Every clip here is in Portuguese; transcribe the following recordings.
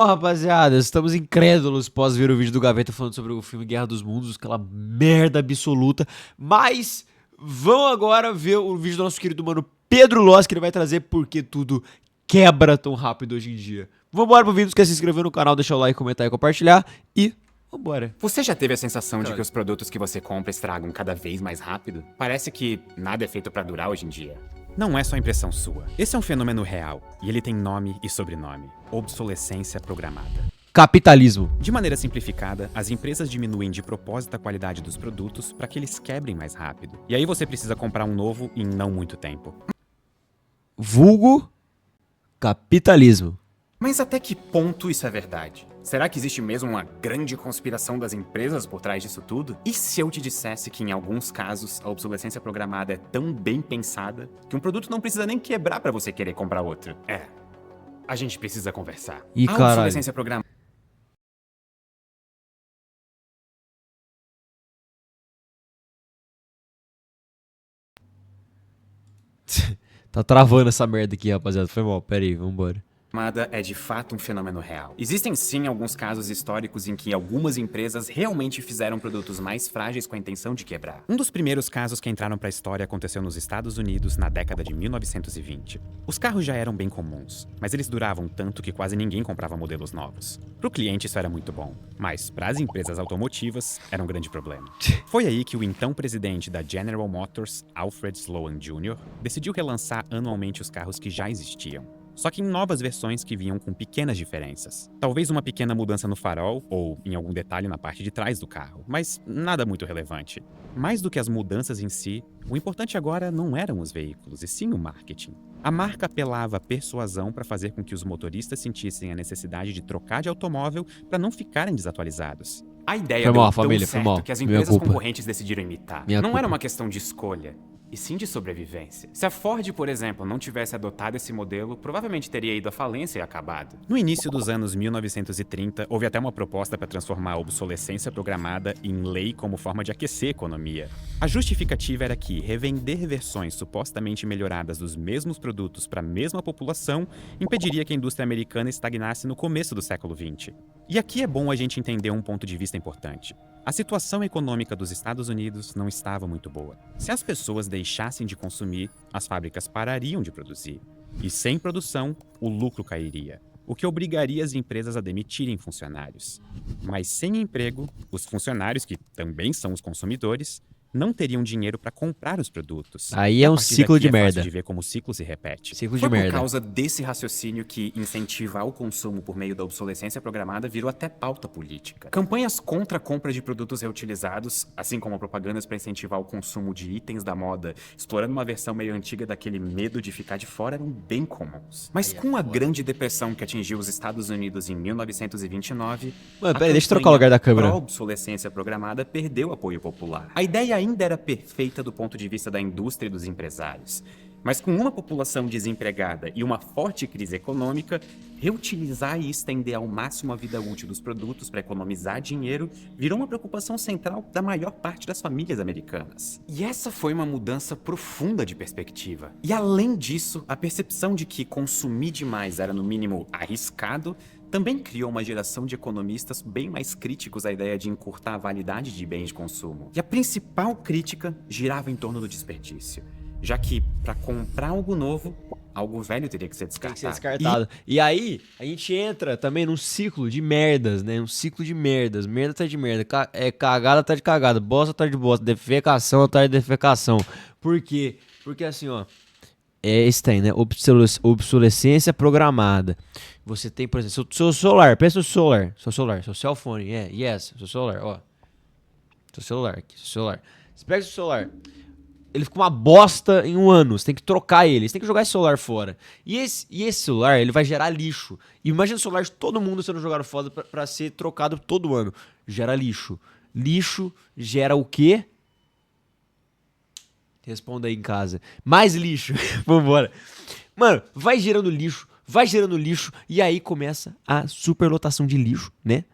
Bom, rapaziada, estamos incrédulos pós ver o vídeo do Gaveta falando sobre o filme Guerra dos Mundos, aquela merda absoluta. Mas vamos agora ver o vídeo do nosso querido mano Pedro Loss, que ele vai trazer porque tudo quebra tão rápido hoje em dia. Vambora pro vídeo, não esquece de se inscrever no canal, deixar o like, comentar e compartilhar. E vambora. Você já teve a sensação de que os produtos que você compra estragam cada vez mais rápido? Parece que nada é feito pra durar hoje em dia. Não é só impressão sua. Esse é um fenômeno real, e ele tem nome e sobrenome: obsolescência programada. Capitalismo. De maneira simplificada, as empresas diminuem de propósito a qualidade dos produtos para que eles quebrem mais rápido. E aí você precisa comprar um novo em não muito tempo. Vulgo capitalismo. Mas até que ponto isso é verdade? Será que existe mesmo uma grande conspiração das empresas por trás disso tudo? E se eu te dissesse que em alguns casos a obsolescência programada é tão bem pensada que um produto não precisa nem quebrar para você querer comprar outro? A gente precisa conversar. Ih, A caralho. obsolescência programada Tá travando essa merda aqui, rapaziada. Foi mal, pera aí, vambora. é de fato um fenômeno real. Existem sim alguns casos históricos em que algumas empresas realmente fizeram produtos mais frágeis com a intenção de quebrar. Um dos primeiros casos que entraram para a história aconteceu nos Estados Unidos na década de 1920. Os carros já eram bem comuns, mas eles duravam tanto que quase ninguém comprava modelos novos. Para o cliente isso era muito bom, mas para as empresas automotivas era um grande problema. Foi aí que o então presidente da General Motors, Alfred Sloan Jr., decidiu relançar anualmente os carros que já existiam. Só que em novas versões que vinham com pequenas diferenças. Talvez uma pequena mudança no farol ou em algum detalhe na parte de trás do carro, mas nada muito relevante. Mais do que as mudanças em si, o importante agora não eram os veículos, e sim o marketing. A marca apelava à persuasão para fazer com que os motoristas sentissem a necessidade de trocar de automóvel para não ficarem desatualizados. A ideia Foi deu mal, tão família, foi certo mal. que as Minha empresas culpa. concorrentes decidiram imitar. Minha Não culpa. era uma questão de escolha, e sim de sobrevivência. Se a Ford, por exemplo, não tivesse adotado esse modelo, provavelmente teria ido à falência e acabado. No início dos anos 1930, houve até uma proposta para transformar a obsolescência programada em lei como forma de aquecer a economia. A justificativa era que revender versões supostamente melhoradas dos mesmos produtos para a mesma população impediria que a indústria americana estagnasse no começo do século XX. E aqui é bom a gente entender um ponto de vista importante. A situação econômica dos Estados Unidos não estava muito boa. Se as pessoas deixassem de consumir, as fábricas parariam de produzir. E sem produção, o lucro cairia, o que obrigaria as empresas a demitirem funcionários. Mas sem emprego, os funcionários, que também são os consumidores, não teriam dinheiro para comprar os produtos. Aí E é a um partir ciclo daqui de é fácil merda. de ver como o ciclo se repete. Ciclo de Foi por merda. causa desse raciocínio que incentivar o consumo por meio da obsolescência programada virou até pauta política. Campanhas contra a compra de produtos reutilizados, assim como propagandas para incentivar o consumo de itens da moda, explorando uma versão meio antiga daquele medo de ficar de fora, eram bem comuns. Mas com a Grande Depressão que atingiu os Estados Unidos em 1929, Mano, a peraí, deixa eu trocar o lugar da câmera. pró-obsolescência programada perdeu apoio popular. A ideia ainda era perfeita do ponto de vista da indústria e dos empresários. Mas com uma população desempregada e uma forte crise econômica, reutilizar e estender ao máximo a vida útil dos produtos para economizar dinheiro virou uma preocupação central da maior parte das famílias americanas. E essa foi uma mudança profunda de perspectiva. E além disso, a percepção de que consumir demais era no mínimo arriscado também criou uma geração de economistas bem mais críticos à ideia de encurtar a validade de bens de consumo. E a principal crítica girava em torno do desperdício, já que, para comprar algo novo, algo velho teria que ser Tem que descartado. ser descartado. E aí, a gente entra também num ciclo de merdas, né? Um ciclo de merdas. Merda atrás de merda. É cagada atrás de cagada. Bosta atrás de bosta. Defecação atrás de defecação. Por quê? Porque assim, ó. É esse tem, né? Obsolescência programada. Você tem, por exemplo, seu celular. Pensa no celular. Seu cell phone. Seu celular, ó. Seu celular aqui, seu celular. Você pega seu celular. Ele fica uma bosta em um ano. Você tem que trocar ele. Você tem que jogar esse celular fora. E esse celular, ele vai gerar lixo. E imagina o celular de todo mundo sendo jogado fora pra ser trocado todo ano. Gera lixo. Lixo gera o quê? Responda aí em casa. Mais lixo. Vambora. Mano, vai gerando lixo. E aí começa a superlotação de lixo, né?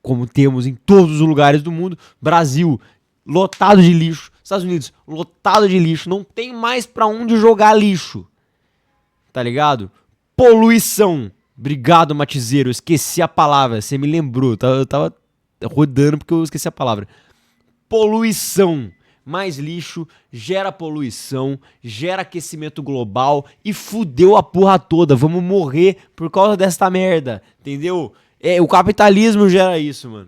Como temos em todos os lugares do mundo. Brasil, lotado de lixo. Estados Unidos, lotado de lixo. Não tem mais pra onde jogar lixo. Tá ligado? Poluição. Obrigado, Matizeiro. Eu esqueci a palavra. Você me lembrou. Eu tava rodando porque eu esqueci a palavra. Poluição. Mais lixo, gera poluição, gera aquecimento global e fudeu a porra toda. Vamos morrer por causa desta merda, entendeu? O capitalismo gera isso, mano.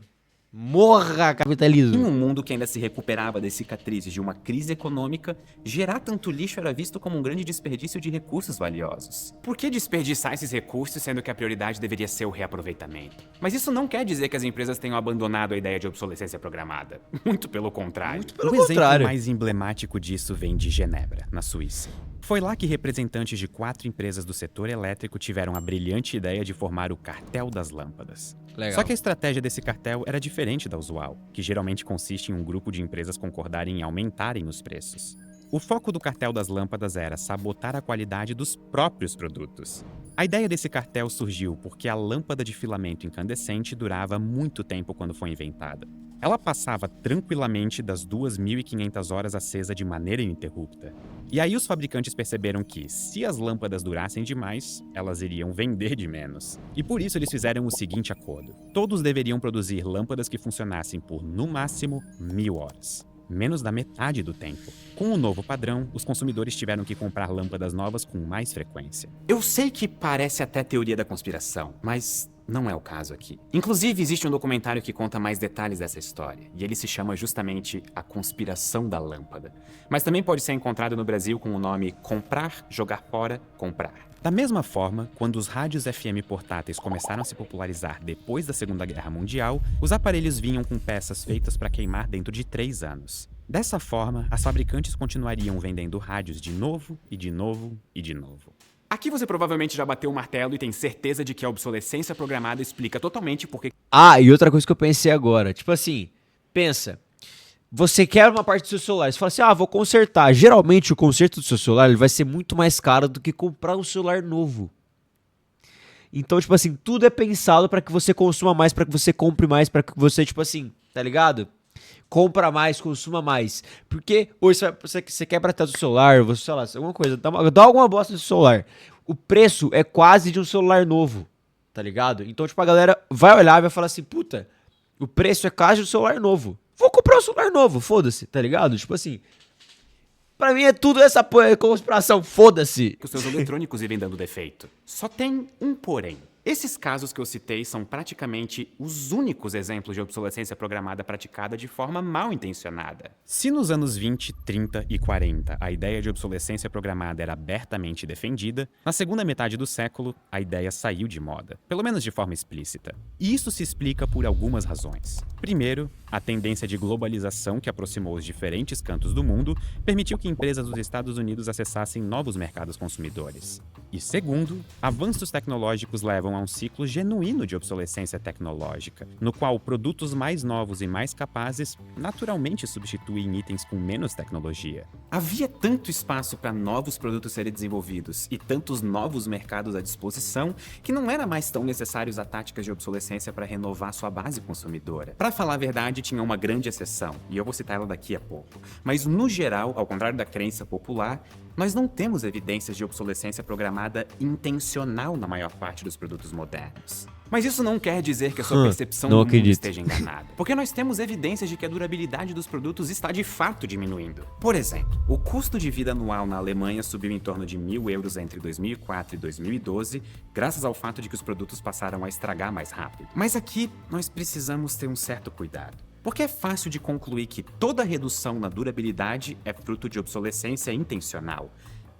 Morra, Em capitalismo. um mundo que ainda se recuperava das cicatrizes de uma crise econômica, gerar tanto lixo era visto como um grande desperdício de recursos valiosos. Por que desperdiçar esses recursos sendo que a prioridade deveria ser o reaproveitamento? Mas isso não quer dizer que as empresas tenham abandonado a ideia de obsolescência programada. Muito pelo contrário. pelo o contrário. exemplo mais emblemático disso vem de Genebra, na Suíça. Foi lá que representantes de 4 empresas do setor elétrico tiveram a brilhante ideia de formar o Cartel das Lâmpadas. Legal. Só que a estratégia desse cartel era diferente da usual, que geralmente consiste em um grupo de empresas concordarem em aumentarem os preços. O foco do Cartel das Lâmpadas era sabotar a qualidade dos próprios produtos. A ideia desse cartel surgiu porque a lâmpada de filamento incandescente durava muito tempo quando foi inventada. Ela passava tranquilamente das 2.500 horas acesa de maneira ininterrupta. E aí os fabricantes perceberam que, se as lâmpadas durassem demais, elas iriam vender de menos. E por isso eles fizeram o seguinte acordo: todos deveriam produzir lâmpadas que funcionassem por, no máximo, 1.000 horas. Menos da metade do tempo. Com o novo padrão, os consumidores tiveram que comprar lâmpadas novas com mais frequência. Eu sei que parece até teoria da conspiração, mas não é o caso aqui. Inclusive, existe um documentário que conta mais detalhes dessa história, e ele se chama justamente A Conspiração da Lâmpada. Mas também pode ser encontrado no Brasil com o nome Comprar, Jogar Fora, Comprar. Da mesma forma, quando os rádios FM portáteis começaram a se popularizar depois da Segunda Guerra Mundial, os aparelhos vinham com peças feitas para queimar dentro de 3 anos. Dessa forma, as fabricantes continuariam vendendo rádios de novo e de novo e de novo. Aqui você provavelmente já bateu o martelo e tem certeza de que a obsolescência programada explica totalmente por que... Ah, e outra coisa que eu pensei agora. Tipo assim, pensa. Você quer uma parte do seu celular, você fala assim, vou consertar. Geralmente o conserto do seu celular ele vai ser muito mais caro do que comprar um celular novo. Então, tipo assim, tudo é pensado pra que você consuma mais, pra que você compre mais, pra que você, tipo assim, tá ligado? Compra mais, consuma mais. Porque hoje você quebra até do celular, você, sei lá, alguma coisa, dá alguma bosta no celular. O preço é quase de um celular novo, tá ligado? Então, tipo, a galera vai olhar e vai falar assim, puta, o preço é quase de um celular novo. Vou comprar um celular novo, foda-se, tá ligado? Tipo assim, pra mim é tudo essa conspiração, foda-se. os seus eletrônicos irem dando defeito. Só tem um porém. Esses casos que eu citei são praticamente os únicos exemplos de obsolescência programada praticada de forma mal intencionada. Se nos anos 20, 30 e 40 a ideia de obsolescência programada era abertamente defendida, na segunda metade do século a ideia saiu de moda, pelo menos de forma explícita. E isso se explica por algumas razões. Primeiro, a tendência de globalização que aproximou os diferentes cantos do mundo permitiu que empresas dos Estados Unidos acessassem novos mercados consumidores. E segundo, avanços tecnológicos levam a um ciclo genuíno de obsolescência tecnológica, no qual produtos mais novos e mais capazes naturalmente substituem itens com menos tecnologia. Havia tanto espaço para novos produtos serem desenvolvidos e tantos novos mercados à disposição que não era mais tão necessários a táticas de obsolescência para renovar sua base consumidora. Para falar a verdade, tinha uma grande exceção, e eu vou citar ela daqui a pouco. Mas no geral, ao contrário da crença popular, nós não temos evidências de obsolescência programada intencional na maior parte dos produtos modernos. Mas isso não quer dizer que a sua percepção do mundo esteja enganada. Porque nós temos evidências de que a durabilidade dos produtos está de fato diminuindo. Por exemplo, o custo de vida anual na Alemanha subiu em torno de 1.000 euros entre 2004 e 2012, graças ao fato de que os produtos passaram a estragar mais rápido. Mas aqui nós precisamos ter um certo cuidado. Porque é fácil de concluir que toda redução na durabilidade é fruto de obsolescência intencional,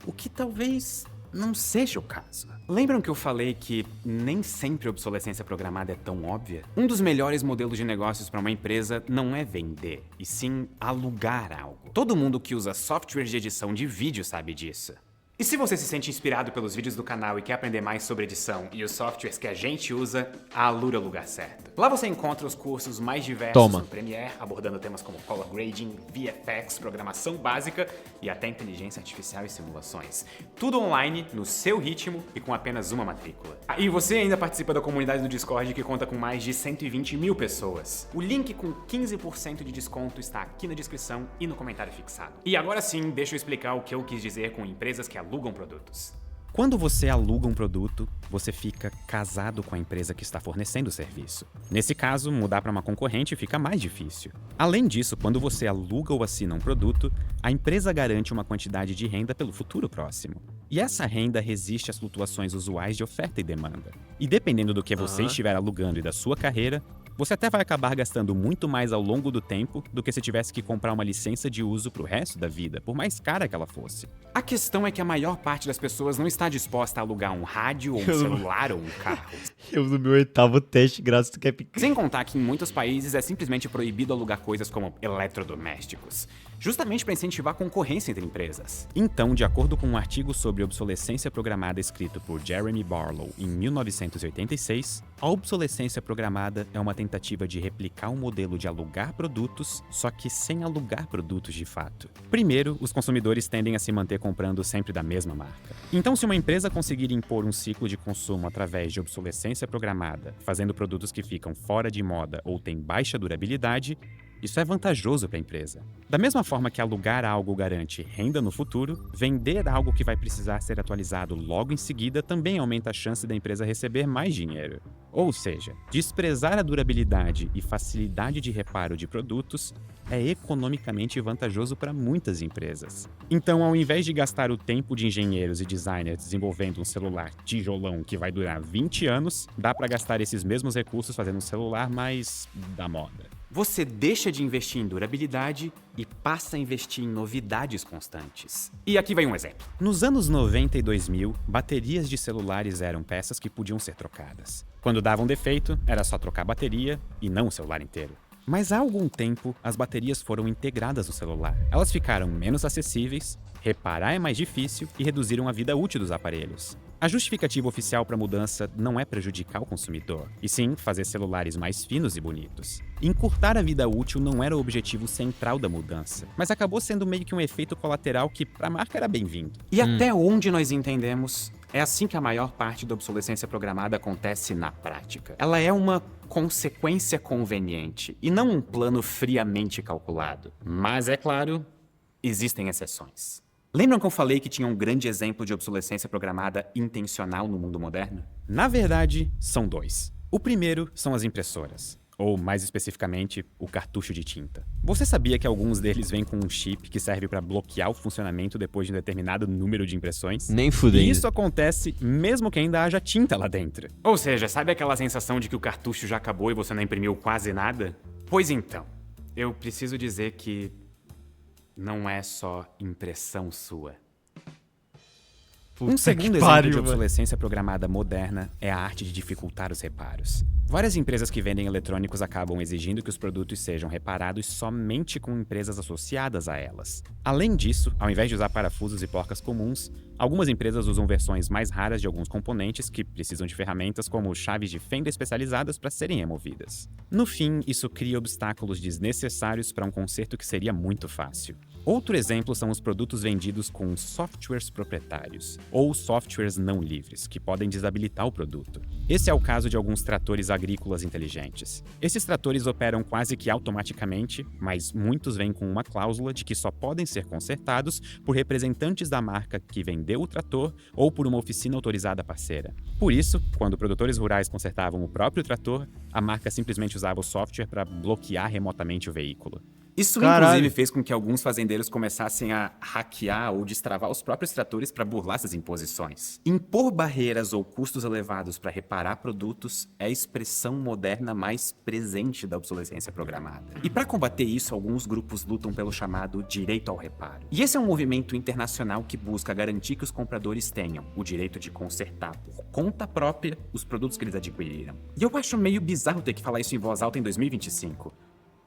o que talvez não seja o caso. Lembram que eu falei que nem sempre a obsolescência programada é tão óbvia? Um dos melhores modelos de negócios para uma empresa não é vender, e sim alugar algo. Todo mundo que usa software de edição de vídeo sabe disso. E se você se sente inspirado pelos vídeos do canal e quer aprender mais sobre edição e os softwares que a gente usa, a Alura é o lugar certo. Lá você encontra os cursos mais diversos no Premiere, abordando temas como Color Grading, VFX, programação básica e até inteligência artificial e simulações. Tudo online, no seu ritmo e com apenas uma matrícula. E você ainda participa da comunidade do Discord que conta com mais de 120 mil pessoas. O link com 15% de desconto está aqui na descrição e no comentário fixado. E agora sim, deixa eu explicar o que eu quis dizer com empresas que alugam produtos. Quando você aluga um produto, você fica casado com a empresa que está fornecendo o serviço. Nesse caso, mudar para uma concorrente fica mais difícil. Além disso, quando você aluga ou assina um produto, a empresa garante uma quantidade de renda pelo futuro próximo. E essa renda resiste às flutuações usuais de oferta e demanda. E dependendo do que você estiver alugando e da sua carreira, você até vai acabar gastando muito mais ao longo do tempo do que se tivesse que comprar uma licença de uso pro resto da vida, por mais cara que ela fosse. A questão é que a maior parte das pessoas não está disposta a alugar um rádio, ou um celular, ou um carro. Eu no meu 8º teste, graças a Cap. Sem contar que em muitos países é simplesmente proibido alugar coisas como eletrodomésticos, justamente para incentivar a concorrência entre empresas. Então, de acordo com um artigo sobre obsolescência programada escrito por Jeremy Barlow em 1986, a obsolescência programada é uma tentativa de replicar um modelo de alugar produtos, só que sem alugar produtos de fato. Primeiro, os consumidores tendem a se manter comprando sempre da mesma marca. Então, se uma empresa conseguir impor um ciclo de consumo através de obsolescência programada, fazendo produtos que ficam fora de moda ou têm baixa durabilidade, isso é vantajoso para a empresa. Da mesma forma que alugar algo garante renda no futuro, vender algo que vai precisar ser atualizado logo em seguida também aumenta a chance da empresa receber mais dinheiro. Ou seja, desprezar a durabilidade e facilidade de reparo de produtos é economicamente vantajoso para muitas empresas. Então, ao invés de gastar o tempo de engenheiros e designers desenvolvendo um celular tijolão que vai durar 20 anos, dá para gastar esses mesmos recursos fazendo um celular mais da moda. Você deixa de investir em durabilidade e passa a investir em novidades constantes. E aqui vai um exemplo. Nos anos 90 e 2000, baterias de celulares eram peças que podiam ser trocadas. Quando davam defeito, era só trocar a bateria e não o celular inteiro. Mas há algum tempo, as baterias foram integradas no celular. Elas ficaram menos acessíveis, reparar é mais difícil e reduziram a vida útil dos aparelhos. A justificativa oficial para a mudança não é prejudicar o consumidor, e sim fazer celulares mais finos e bonitos. Encurtar a vida útil não era o objetivo central da mudança, mas acabou sendo meio que um efeito colateral que para a marca era bem-vindo. E até onde nós entendemos, é assim que a maior parte da obsolescência programada acontece na prática. Ela é uma consequência conveniente e não um plano friamente calculado. Mas, é claro, existem exceções. Lembram que eu falei que tinha um grande exemplo de obsolescência programada intencional no mundo moderno? Na verdade, são dois. O primeiro são as impressoras, ou mais especificamente, o cartucho de tinta. Você sabia que alguns deles vêm com um chip que serve para bloquear o funcionamento depois de um determinado número de impressões? Nem fudendo. E isso acontece mesmo que ainda haja tinta lá dentro. Ou seja, sabe aquela sensação de que o cartucho já acabou e você não imprimiu quase nada? Pois então, eu preciso dizer que não é só impressão sua. Um segundo exemplo de obsolescência programada moderna é a arte de dificultar os reparos. Várias empresas que vendem eletrônicos acabam exigindo que os produtos sejam reparados somente com empresas associadas a elas. Além disso, ao invés de usar parafusos e porcas comuns, algumas empresas usam versões mais raras de alguns componentes que precisam de ferramentas como chaves de fenda especializadas para serem removidas. No fim, isso cria obstáculos desnecessários para um conserto que seria muito fácil. Outro exemplo são os produtos vendidos com softwares proprietários, ou softwares não livres, que podem desabilitar o produto. Esse é o caso de alguns tratores agrícolas inteligentes. Esses tratores operam quase que automaticamente, mas muitos vêm com uma cláusula de que só podem ser consertados por representantes da marca que vendeu o trator ou por uma oficina autorizada parceira. Por isso, quando produtores rurais consertavam o próprio trator, a marca simplesmente usava o software para bloquear remotamente o veículo. Isso, inclusive, fez com que alguns fazendeiros começassem a hackear ou destravar os próprios tratores para burlar essas imposições. Impor barreiras ou custos elevados para reparar produtos é a expressão moderna mais presente da obsolescência programada. E para combater isso, alguns grupos lutam pelo chamado direito ao reparo. E esse é um movimento internacional que busca garantir que os compradores tenham o direito de consertar por conta própria os produtos que eles adquiriram. E eu acho meio bizarro ter que falar isso em voz alta em 2025.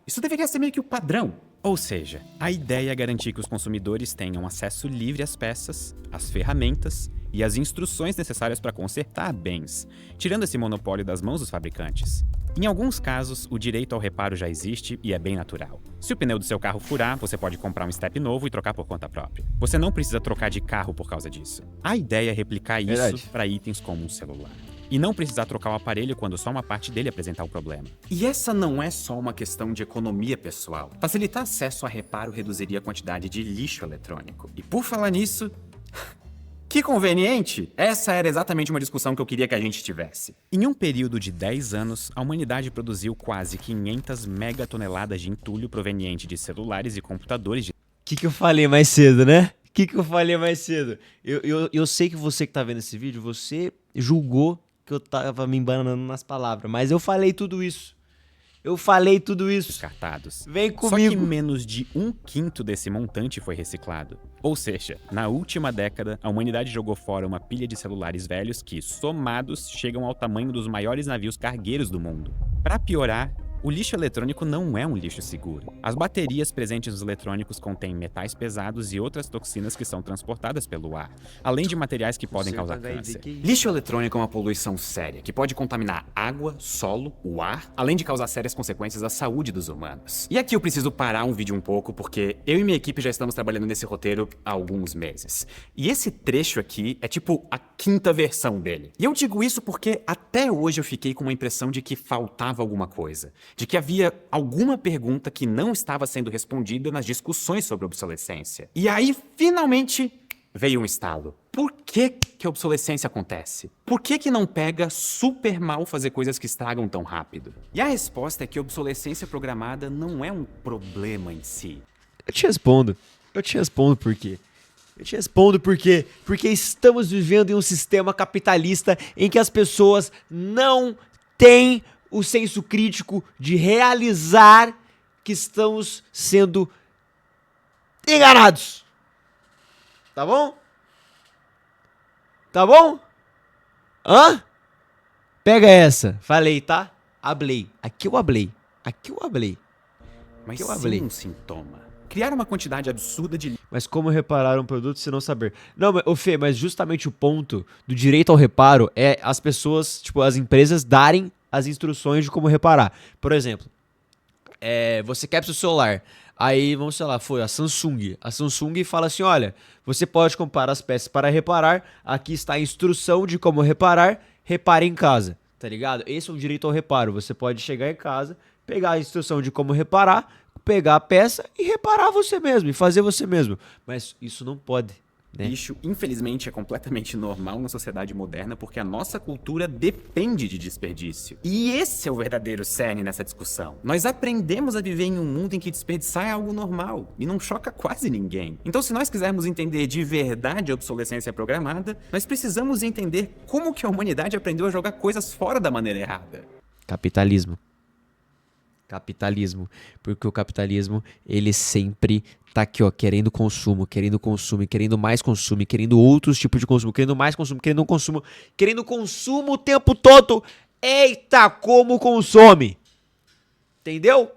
Isso deveria ser meio que o padrão. Ou seja, a ideia é garantir que os consumidores tenham acesso livre às peças, às ferramentas e às instruções necessárias para consertar bens, tirando esse monopólio das mãos dos fabricantes. Em alguns casos, o direito ao reparo já existe e é bem natural. Se o pneu do seu carro furar, você pode comprar um step novo e trocar por conta própria. Você não precisa trocar de carro por causa disso. A ideia é replicar isso para itens como um celular. E não precisar trocar o aparelho quando só uma parte dele apresentar o problema. E essa não é só uma questão de economia pessoal. Facilitar acesso a reparo reduziria a quantidade de lixo eletrônico. E por falar nisso, Que conveniente! Essa era exatamente uma discussão que eu queria que a gente tivesse. Em um período de 10 anos, a humanidade produziu quase 500 megatoneladas de entulho proveniente de celulares e computadores de... Que eu falei mais cedo, né? Que eu falei mais cedo? Eu sei que você que tá vendo esse vídeo, você julgou que eu tava me embananando nas palavras, mas eu falei tudo isso. Eu falei tudo isso. Descartados. Vem Só comigo. que menos de 1/5 desse montante foi reciclado. Ou seja, na última década, a humanidade jogou fora uma pilha de celulares velhos que, somados, chegam ao tamanho dos maiores navios cargueiros do mundo. Para piorar, o lixo eletrônico não é um lixo seguro. As baterias presentes nos eletrônicos contêm metais pesados e outras toxinas que são transportadas pelo ar, além de materiais que podem causar câncer. Lixo eletrônico é uma poluição séria que pode contaminar água, solo, o ar, além de causar sérias consequências à saúde dos humanos. E aqui eu preciso parar um vídeo um pouco, porque eu e minha equipe já estamos trabalhando nesse roteiro há alguns meses. E esse trecho aqui é tipo a 5ª versão dele. E eu digo isso porque até hoje eu fiquei com uma impressão de que faltava alguma coisa. De que havia alguma pergunta que não estava sendo respondida nas discussões sobre obsolescência. E aí, finalmente, veio um estalo. Por que a obsolescência acontece? Por que não pega super mal fazer coisas que estragam tão rápido? E a resposta é que a obsolescência programada não é um problema em si. Eu te respondo por quê. Porque estamos vivendo em um sistema capitalista em que as pessoas não têm o senso crítico de realizar que estamos sendo enganados. Tá bom? Tá bom? Hã? Pega essa. Falei, tá? Hablei. Aqui eu hablei. Mas sim um sintoma. Criar uma quantidade absurda de... Mas como reparar um produto se não saber? Não, mas, ô Fê, mas justamente o ponto do direito ao reparo é as pessoas, tipo, as empresas darem as instruções de como reparar. Por exemplo, você quebra seu celular, aí, vamos, sei lá, foi a Samsung. A Samsung fala assim, olha, você pode comprar as peças para reparar, aqui está a instrução de como reparar, repare em casa, tá ligado? Esse é um direito ao reparo, você pode chegar em casa, pegar a instrução de como reparar, pegar a peça e reparar você mesmo, e fazer você mesmo. Mas isso não pode, né? Lixo, infelizmente, é completamente normal na sociedade moderna porque a nossa cultura depende de desperdício. E esse é o verdadeiro cerne nessa discussão. Nós aprendemos a viver em um mundo em que desperdiçar é algo normal e não choca quase ninguém. Então, se nós quisermos entender de verdade a obsolescência programada, nós precisamos entender como que a humanidade aprendeu a jogar coisas fora da maneira errada. Capitalismo. Porque o capitalismo, ele sempre tá aqui, ó, querendo consumo, querendo mais consumo, querendo outros tipos de consumo, querendo mais consumo, querendo consumo o tempo todo. Eita, como consome! Entendeu?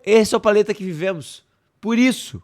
Esse é o planeta que vivemos. Por isso,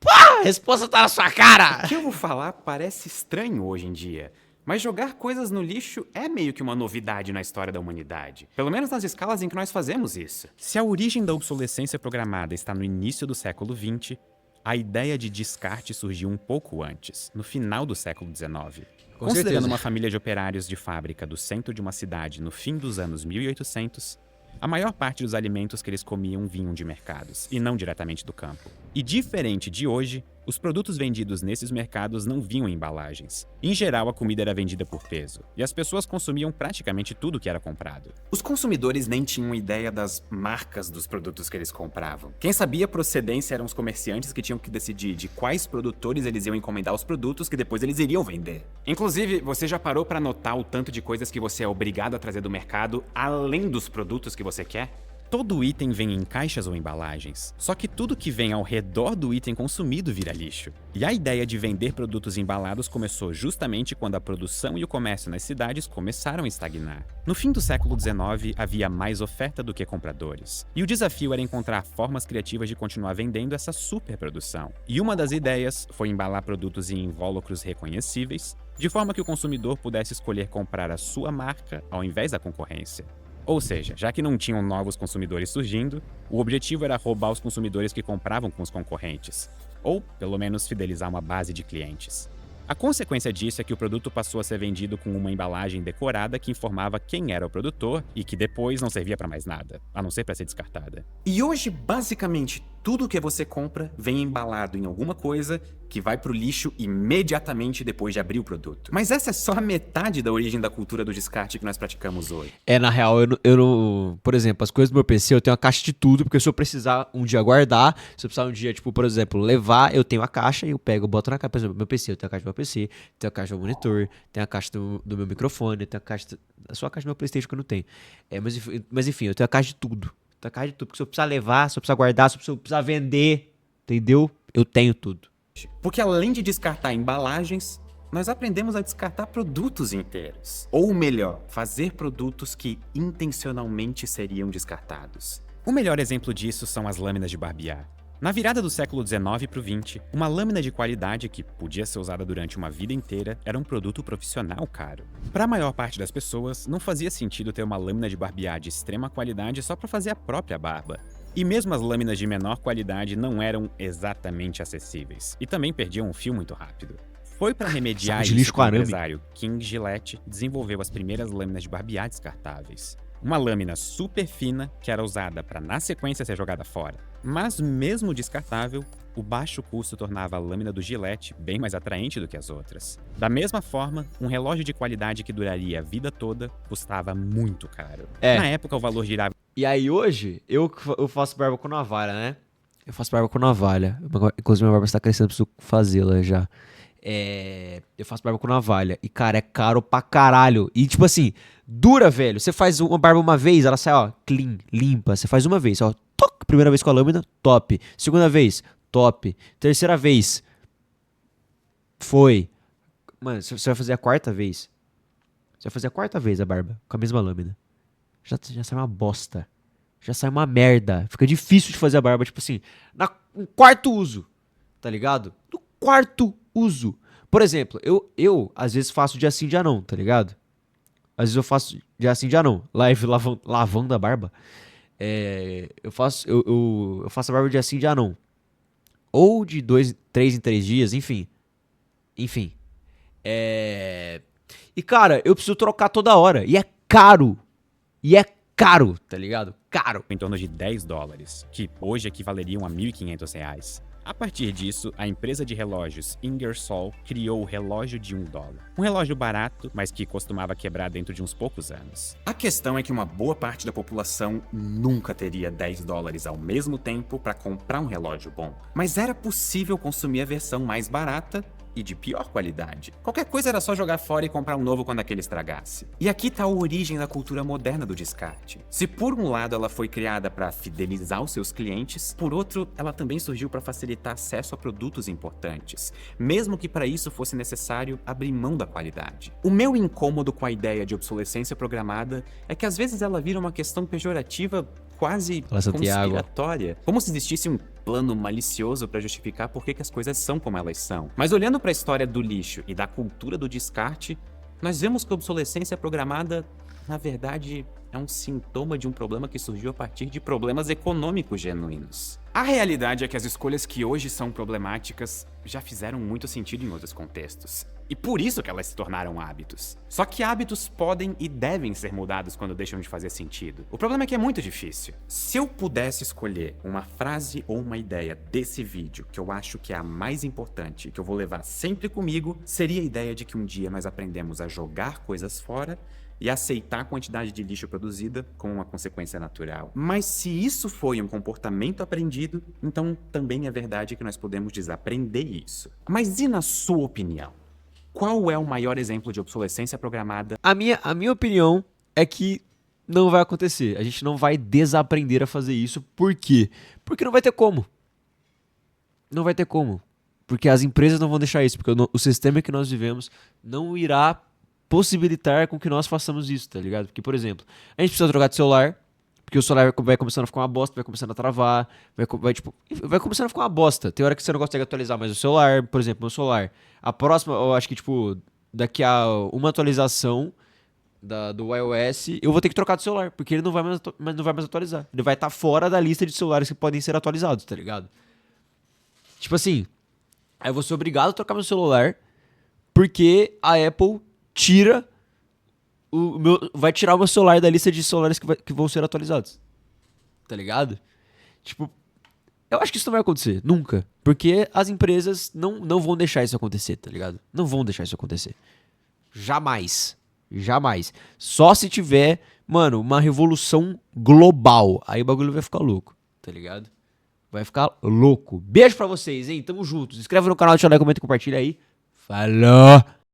a resposta tá na sua cara! O que eu vou falar parece estranho hoje em dia. Mas jogar coisas no lixo é meio que uma novidade na história da humanidade. Pelo menos nas escalas em que nós fazemos isso. Se a origem da obsolescência programada está no início do século XX, a ideia de descarte surgiu um pouco antes, no final do século XIX. Considerando uma família de operários de fábrica do centro de uma cidade no fim dos anos 1800, a maior parte dos alimentos que eles comiam vinham de mercados, e não diretamente do campo. E diferente de hoje, os produtos vendidos nesses mercados não vinham em embalagens. Em geral, a comida era vendida por peso, e as pessoas consumiam praticamente tudo que era comprado. Os consumidores nem tinham ideia das marcas dos produtos que eles compravam. Quem sabia a procedência eram os comerciantes que tinham que decidir de quais produtores eles iam encomendar os produtos que depois eles iriam vender. Inclusive, você já parou para notar o tanto de coisas que você é obrigado a trazer do mercado, além dos produtos que você quer? Todo item vem em caixas ou embalagens, só que tudo que vem ao redor do item consumido vira lixo. E a ideia de vender produtos embalados começou justamente quando a produção e o comércio nas cidades começaram a estagnar. No fim do século XIX, havia mais oferta do que compradores. E o desafio era encontrar formas criativas de continuar vendendo essa superprodução. E uma das ideias foi embalar produtos em invólucros reconhecíveis, de forma que o consumidor pudesse escolher comprar a sua marca ao invés da concorrência. Ou seja, já que não tinham novos consumidores surgindo, o objetivo era roubar os consumidores que compravam com os concorrentes, ou, pelo menos, fidelizar uma base de clientes. A consequência disso é que o produto passou a ser vendido com uma embalagem decorada que informava quem era o produtor e que depois não servia para mais nada, a não ser para ser descartada. E hoje, basicamente, Tudo que você compra vem embalado em alguma coisa que vai pro lixo imediatamente depois de abrir o produto. Mas essa é só a metade da origem da cultura do descarte que nós praticamos hoje. Na real, por exemplo, as coisas do meu PC, eu tenho uma caixa de tudo, porque se eu precisar um dia guardar, se eu precisar um dia, tipo, por exemplo, levar, eu tenho a caixa e eu pego, eu boto na caixa, por exemplo, meu PC, eu tenho a caixa do meu PC, tenho a caixa do monitor, tenho a caixa do meu microfone, tenho a caixa, só a caixa do meu PlayStation que eu não tenho. Mas enfim, eu tenho a caixa de tudo. Tenho a caixa de tudo, porque se eu precisar levar, se eu precisar guardar, se eu precisar vender, entendeu? Eu tenho tudo. Porque além de descartar embalagens, nós aprendemos a descartar produtos inteiros. Ou melhor, fazer produtos que intencionalmente seriam descartados. O melhor exemplo disso são as lâminas de barbear. Na virada do século XIX para o XX, uma lâmina de qualidade que podia ser usada durante uma vida inteira era um produto profissional caro. Para a maior parte das pessoas, não fazia sentido ter uma lâmina de barbear de extrema qualidade só para fazer a própria barba. E mesmo as lâminas de menor qualidade não eram exatamente acessíveis, e também perdiam o fio muito rápido. Foi para remediar isso que o empresário King Gillette desenvolveu as primeiras lâminas de barbear descartáveis. Uma lâmina super fina que era usada para na sequência ser jogada fora. Mas mesmo descartável, o baixo custo tornava a lâmina do Gillette bem mais atraente do que as outras. Da mesma forma, um relógio de qualidade que duraria a vida toda custava muito caro. Na época o valor girava... E aí hoje, eu faço barba com navalha, né? Eu faço barba com navalha. Inclusive minha barba está crescendo, preciso fazê-la já. Eu faço barba com navalha. E, cara, é caro pra caralho. E, tipo assim, dura, velho. Você faz uma barba uma vez, ela sai, ó, clean, limpa. Você faz uma vez, ó, toc. Primeira vez com a lâmina, top. Segunda vez, top. Terceira vez, foi. Mano, você vai fazer a quarta vez. Você vai fazer a quarta vez a barba com a mesma lâmina. Já sai uma bosta. Já sai uma merda. Fica difícil de fazer a barba, tipo assim, no quarto uso. Tá ligado? No quarto uso. Por exemplo, eu às vezes faço dia sim, dia não, tá ligado? Às vezes eu faço dia sim, dia não. Live lavando a barba. Eu faço a barba dia sim, dia não. Ou de 3 em 3 dias, enfim. E cara, eu preciso trocar toda hora. E é caro. Tá ligado? Caro. Em torno de $10, que hoje equivaleriam a R$1.500. A partir disso, a empresa de relógios Ingersoll criou o relógio de $1. Um relógio barato, mas que costumava quebrar dentro de uns poucos anos. A questão é que uma boa parte da população nunca teria $10 ao mesmo tempo para comprar um relógio bom. Mas era possível consumir a versão mais barata e de pior qualidade. Qualquer coisa era só jogar fora e comprar um novo quando aquele estragasse. E aqui tá a origem da cultura moderna do descarte. Se por um lado ela foi criada para fidelizar os seus clientes, por outro, ela também surgiu para facilitar acesso a produtos importantes, mesmo que para isso fosse necessário abrir mão da qualidade. O meu incômodo com a ideia de obsolescência programada é que às vezes ela vira uma questão pejorativa quase conspiratória, como se existisse um plano malicioso para justificar por que as coisas são como elas são. Mas olhando para a história do lixo e da cultura do descarte, nós vemos que a obsolescência programada, na verdade, é um sintoma de um problema que surgiu a partir de problemas econômicos genuínos. A realidade é que as escolhas que hoje são problemáticas já fizeram muito sentido em outros contextos. E por isso que elas se tornaram hábitos. Só que hábitos podem e devem ser mudados quando deixam de fazer sentido. O problema é que é muito difícil. Se eu pudesse escolher uma frase ou uma ideia desse vídeo que eu acho que é a mais importante, que eu vou levar sempre comigo, seria a ideia de que um dia nós aprendemos a jogar coisas fora e aceitar a quantidade de lixo produzida como uma consequência natural. Mas se isso foi um comportamento aprendido, então também é verdade que nós podemos desaprender isso. Mas e na sua opinião? Qual é o maior exemplo de obsolescência programada? A minha opinião é que não vai acontecer. A gente não vai desaprender a fazer isso. Por quê? Porque não vai ter como. Não vai ter como. Porque as empresas não vão deixar isso. Porque o sistema que nós vivemos não irá possibilitar com que nós façamos isso, tá ligado? Porque, por exemplo, a gente precisa trocar de celular, porque o celular vai começando a ficar uma bosta, vai começando a travar, vai começando a ficar uma bosta. Tem hora que você não consegue atualizar mais o celular, por exemplo, meu celular. A próxima, eu acho que, tipo, daqui a uma atualização do iOS, eu vou ter que trocar de celular, porque ele não vai mais atualizar. Ele vai estar fora da lista de celulares que podem ser atualizados, tá ligado? Tipo assim, aí eu vou ser obrigado a trocar meu celular, porque a Apple vai tirar o meu celular da lista de celulares que vão ser atualizados. Tá ligado? Tipo, Eu acho que isso não vai acontecer, nunca. Porque as empresas não vão deixar isso acontecer, tá ligado? Não vão deixar isso acontecer. Jamais. Jamais. Só se tiver, mano, uma revolução global. Aí o bagulho vai ficar louco, tá ligado? Vai ficar louco. Beijo pra vocês, hein? Tamo junto. Se inscreve no canal, deixa o like, comenta e compartilha aí. Falou!